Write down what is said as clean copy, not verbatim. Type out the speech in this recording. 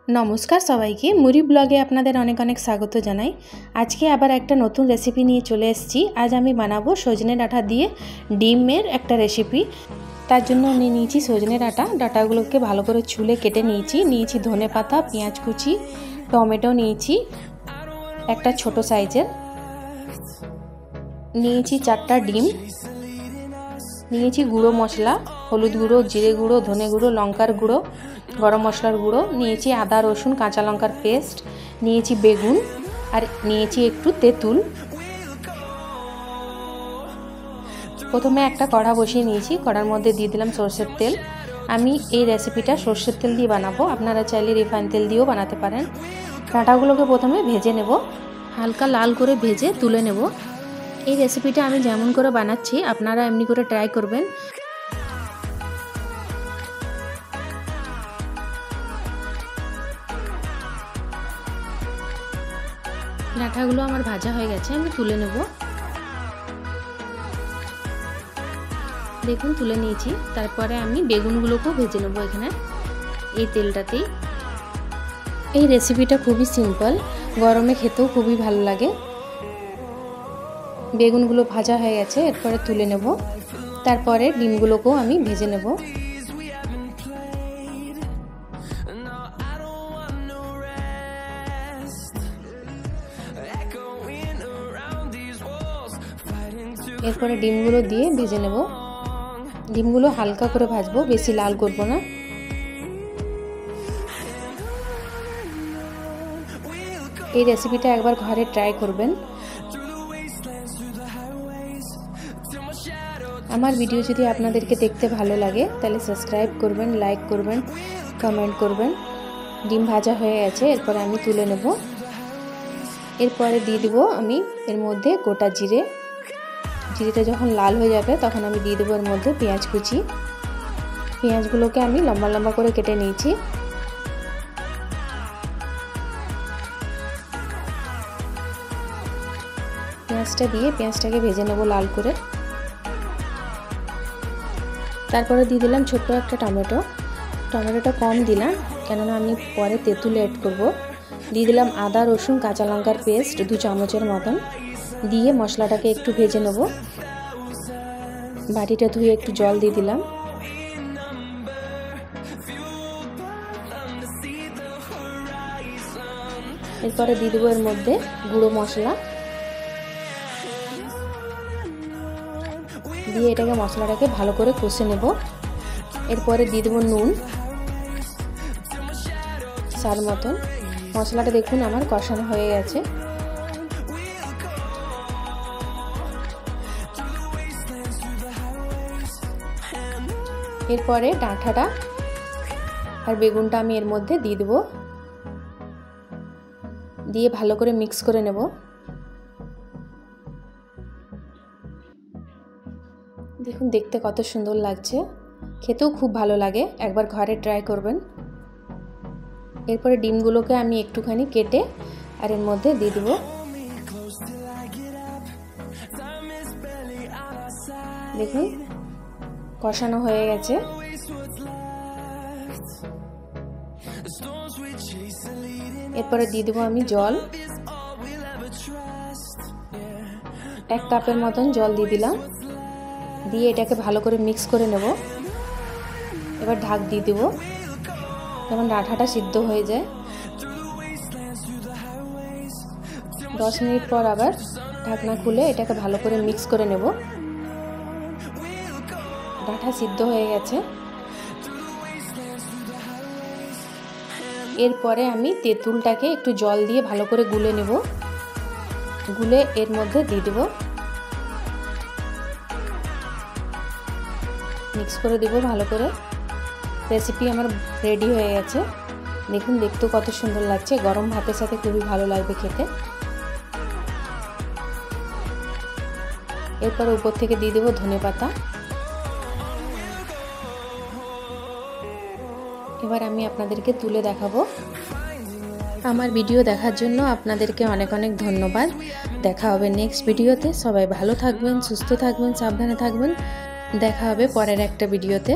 नमस्कार सबाइके मुरी ब्लगे आपनादेर अनेक अनेक स्वागत जानाई। आज के आबार एक नतून रेसिपि निये चले एसेछि। आज आमी बानाबो सजने डाटा दिए डिमेर एक रेसिपि। तार जोन्नो निये निয়েছি सजने डाटा। डाटागुलोके भालो करे छुले केटे निয়েছি धने पाता, पेंयाज कुचि, टमेटो निয়েছি एक छोटो साइजेर, निয়েছি 4टा डिम, निয়েছি गुड़ो मशला, हलुद गुड़ो, जिरे गुड़ो, धने गुड़ो, लंकार गुड़ो, गरम मशलार गुड़ो, निয়েছি आदा रसुन काँचा लंकार पेस्ट, निয়েছি बेगुन और निয়েছি एकटू तेतुल। प्रथमे एक कड़ा बसिए निয়েছি, कड़ार मध्य दिए दिलाम सर्षेर तेल। आमी এই রেসিপিটা সরষের তেল দিয়ে বানাবো, আপনারা চাইলে রিফাইন তেল দিয়েও বানাতে পারেন। ডাঁটাগুলোকে প্রথমে ভেজে নেব, হালকা লাল করে ভেজে তুলে নেব। এই রেসিপিটা আমি যেমন করে বানাচ্ছি আপনারা এমনি করে ট্রাই করবেন। ডাঁটাগুলো আমার ভাজা হয়ে গেছে, আমি তুলে নেব। দেখুন তুলে নিয়েছি। তারপরে আমি বেগুনগুলোকেও ভেজে নেব এখানে এই তেলটাতেই। এই রেসিপিটা খুবই সিম্পল, গরমে খেতেও খুবই ভালো লাগে। বেগুনগুলো ভাজা হয়ে গেছে, এরপরে তুলে নেব। তারপরে ডিমগুলোকেও আমি ভেজে নেব। এরপরে ডিমগুলো দিয়ে ভেজে নেব। ডিমগুলো হালকা করে ভাজবো, বেশি লাল করব না। এই রেসিপিটা একবার ঘরে ট্রাই করবেন। আমার ভিডিও যদি আপনাদেরকে দেখতে ভালো লাগে তাহলে সাবস্ক্রাইব করবেন, লাইক করবেন, কমেন্ট করবেন। ডিম ভাজা হয়ে গেছে, এরপরে আমি তুলে নেব। এরপরে দিয়ে দিব আমি এর মধ্যে গোটা জিরে। জিরেটা যখন লাল হয়ে যাবে তখন আমি দিয়ে দেবো এর মধ্যে পেঁয়াজ কুচি। পেঁয়াজগুলোকে আমি লম্বা লম্বা করে কেটে নিয়েছি। পেঁয়াজটা দিয়ে পেঁয়াজটাকে ভেজে নেব লাল করে। তারপরে দিয়ে দিলাম ছোট্ট একটা টমেটো। টমেটোটা কম দিলাম কেননা আমি পরে তেঁতুল অ্যাড করব। দিয়ে দিলাম আদা রসুন কাঁচা লঙ্কার পেস্ট 2 চামচের মতন, দিয়ে মশলাটাকে একটু ভেজে নেব। বাটিটা ধুয়ে একটু জল দিয়ে দিলাম। এরপরে দিয়ে দেবো এর মধ্যে গুঁড়ো মশলা, দিয়ে এটাকে মশলাটাকে ভালো করে কষে নেব। এরপরে দিয়ে দেবো নুন স্বাদ মতন। মশলাটা দেখুন আমার কষানো হয়ে গেছে। এরপরে ডাঁটাটা আর বেগুনটা আমি এর মধ্যে দিয়ে দেব, দিয়ে ভালো করে মিক্স করে নেব। দেখুন দেখতে কত সুন্দর লাগছে, খেতেও খুব ভালো লাগে, একবার ঘরে ট্রাই করবেন। এরপরে ডিমগুলোকে আমি একটুখানি কেটে আর এর মধ্যে দিয়ে দেব। দেখুন কষানো হয়ে গেছে। এরপরে দিয়ে দেবো আমি জল, 1 কাপের মতন জল দিয়ে দিলাম। দিয়ে এটাকে ভালো করে মিক্স করে নেব। এবার ঢাক দিয়ে দেব যেমন ডাঁটাটা সিদ্ধ হয়ে যায়। 10 মিনিট পর আবার ঢাকনা খুলে এটাকে ভালো করে মিক্স করে নেব। ডাঁটা সিদ্ধ হয়ে গেছে। এরপরে আমি তেঁতুলটাকে একটু জল দিয়ে ভালো করে গুলে নেব। গুলে এর মধ্যে দিয়ে দেব, মিক্স করে দেব ভালো করে। রেসিপি আমার রেডি হয়ে গেছে। দেখুন দেখতেও কত সুন্দর লাগছে, গরম ভাতের সাথে খুবই ভালো লাগবে খেতে। এরপর উপর থেকে দিয়ে দেব ধনে পাতা। এবার আমি আপনাদেরকে তুলে দেখাবো। আমার ভিডিও দেখার জন্য আপনাদেরকে অনেক অনেক ধন্যবাদ। দেখা হবে নেক্সট ভিডিওতে। সবাই ভালো থাকবেন, সুস্থ থাকবেন, সাবধানে থাকবেন। দেখা হবে পরের একটা ভিডিওতে।